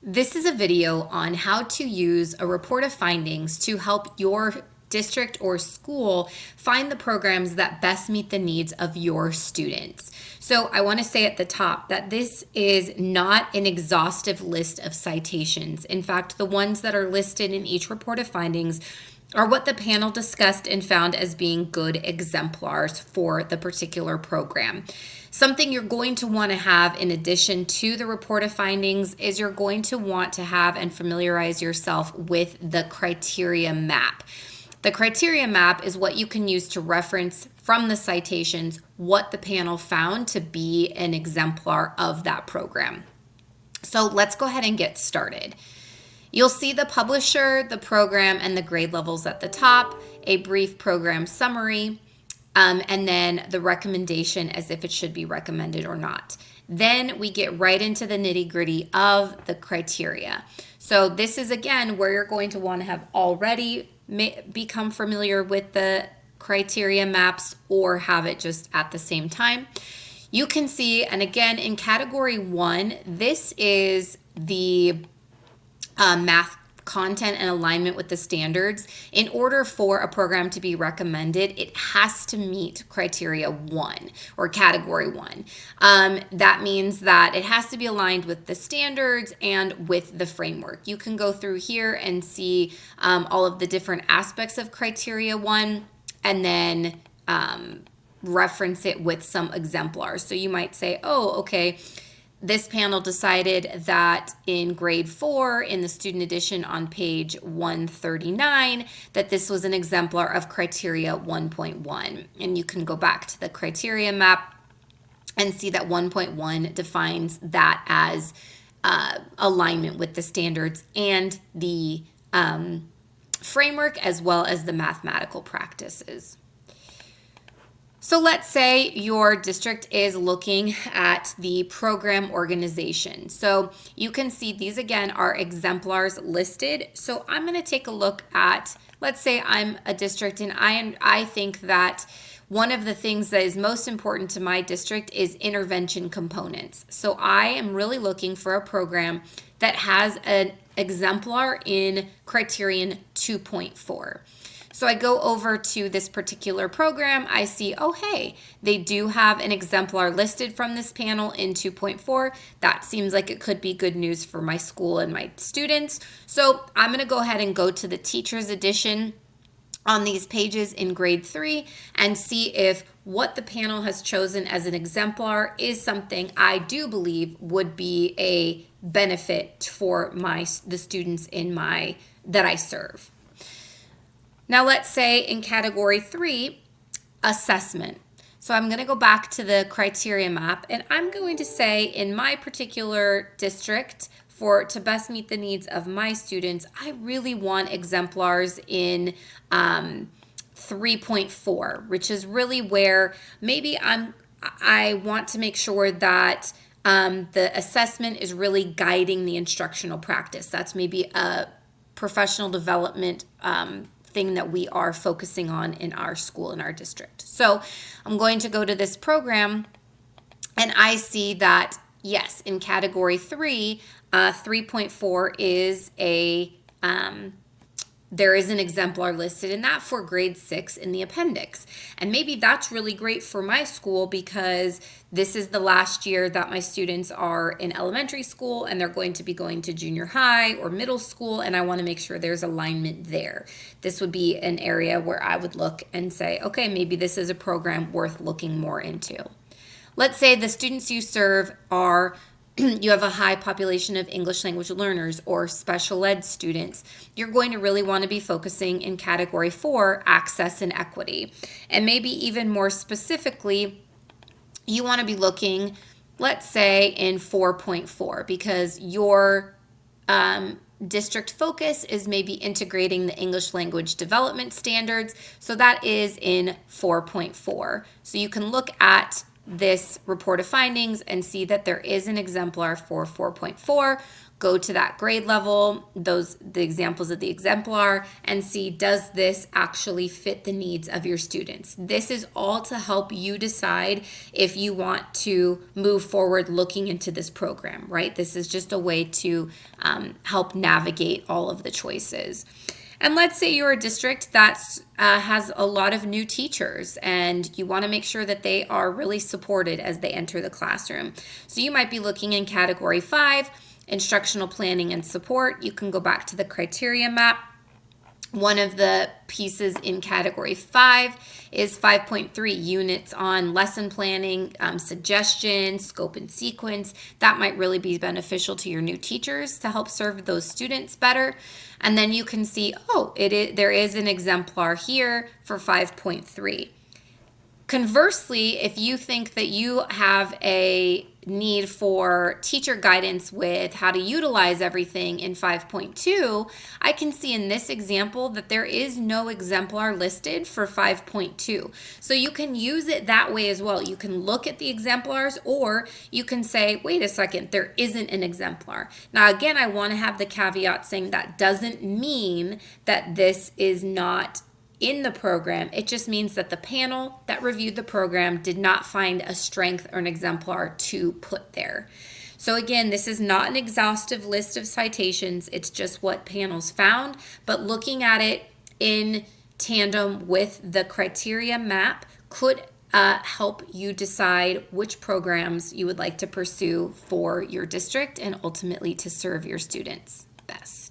This is a video on how to use a report of findings to help your district or school find the programs that best meet the needs of your students. So I want to say at the top that this is not an exhaustive list of citations. In fact, the ones that are listed in each report of findings are what the panel discussed and found as being good exemplars for the particular program. Something you're going to want to have in addition to the report of findings is you're going to want to have and familiarize yourself with the criteria map. The criteria map is what you can use to reference from the citations what the panel found to be an exemplar of that program. So let's go ahead and get started. You'll see the publisher, the program, and the grade levels at the top, a brief program summary, and then the recommendation as if it should be recommended or not. Then we get right into the nitty-gritty of the criteria. So this is, again, where you're going to want to have already become familiar with the criteria maps or have it just at the same time. You can see, and again, in category 1, this is the math content and alignment with the standards. In order for a program to be recommended, it has to meet criteria 1 or category 1. That means that it has to be aligned with the standards and with the framework. You can go through here and see all of the different aspects of criteria 1 and then reference it with some exemplars. So you might say, oh, okay, this panel decided that in grade 4, in the student edition on page 139, that this was an exemplar of criteria 1.1. And you can go back to the criteria map and see that 1.1 defines that as alignment with the standards and the framework as well as the mathematical practices. So let's say your district is looking at the program organization. So you can see these again are exemplars listed. So I'm going to take a look at, let's say I'm a district and I think that one of the things that is most important to my district is intervention components. So I am really looking for a program that has an exemplar in criterion 2.4. So I go over to this particular program, I see, oh, hey, they do have an exemplar listed from this panel in 2.4. That seems like it could be good news for my school and my students. So I'm going to go ahead and go to the teacher's edition on these pages in grade 3 and see if what the panel has chosen as an exemplar is something I do believe would be a benefit for the students that I serve. Now let's say in category 3, assessment. So I'm going to go back to the criteria map and I'm going to say in my particular district to best meet the needs of my students, I really want exemplars in 3.4, which is really where maybe I want to make sure that the assessment is really guiding the instructional practice. That's maybe a professional development thing that we are focusing on in our school, in our district. So I'm going to go to this program and I see that, yes, in category 3, 3.4 is there is an exemplar listed in that for grade 6 in the appendix. And maybe that's really great for my school because this is the last year that my students are in elementary school and they're going to be going to junior high or middle school, and I want to make sure there's alignment there. This would be an area where I would look and say, okay, maybe this is a program worth looking more into. Let's say the students you serve are you have a high population of English language learners or special ed students. You're going to really want to be focusing in category 4, access and equity. And maybe even more specifically, you want to be looking, let's say, in 4.4 because your district focus is maybe integrating the English language development standards. So that is in 4.4. So you can look at this report of findings and see that there is an exemplar for 4.4, go to that grade level, the examples of the exemplar, and see, does this actually fit the needs of your students? This is all to help you decide if you want to move forward looking into this program, right? This is just a way to help navigate all of the choices. And let's say you're a district that has a lot of new teachers and you want to make sure that they are really supported as they enter the classroom. So you might be looking in category 5, instructional planning and support. You can go back to the criteria map. One of the pieces in category 5 is 5.3, units on lesson planning, suggestions, scope and sequence. That might really be beneficial to your new teachers to help serve those students better. And then you can see, there is an exemplar here for 5.3. Conversely, if you think that you have a need for teacher guidance with how to utilize everything in 5.2, I can see in this example that there is no exemplar listed for 5.2. So you can use it that way as well. You can look at the exemplars, or you can say, wait a second, there isn't an exemplar. Now, again, I want to have the caveat saying that doesn't mean that this is not in the program. It just means that the panel that reviewed the program did not find a strength or an exemplar to put there. So again, this is not an exhaustive list of citations. It's just what panels found, but looking at it in tandem with the criteria map could help you decide which programs you would like to pursue for your district and ultimately to serve your students best.